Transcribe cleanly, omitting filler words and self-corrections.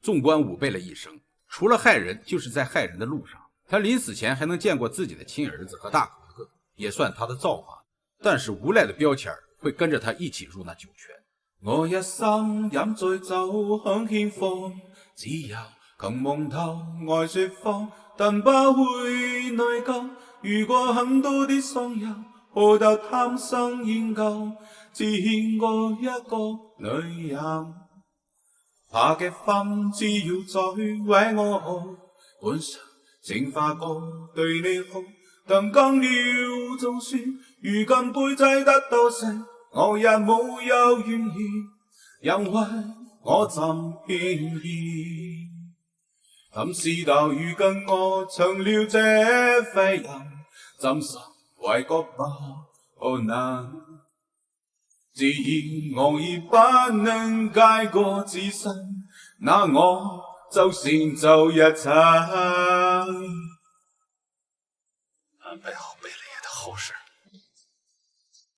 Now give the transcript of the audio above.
纵观武备了一生，除了害人，就是在害人的路上。他临死前还能见过自己的亲儿子和大哥哥，也算他的造化。但是无赖的标签会跟着他一起入那酒泉。我一生飲醉酒，享天荒，只有更夢透愛說謊，但不會內疚。遇過很多的喪友，何得貪生厭舊，只欠過一個女人。怕嘅分只要再為我好，本想淨化過對你好，但更了就算，如今杯仔得到成，我也沒有怨言，因為我怎偏偏怎知道如今我成了這廢人，怎生為覺不能？既然我已不能解過自身，那我就先走一程。安排好贝勒爺的後事。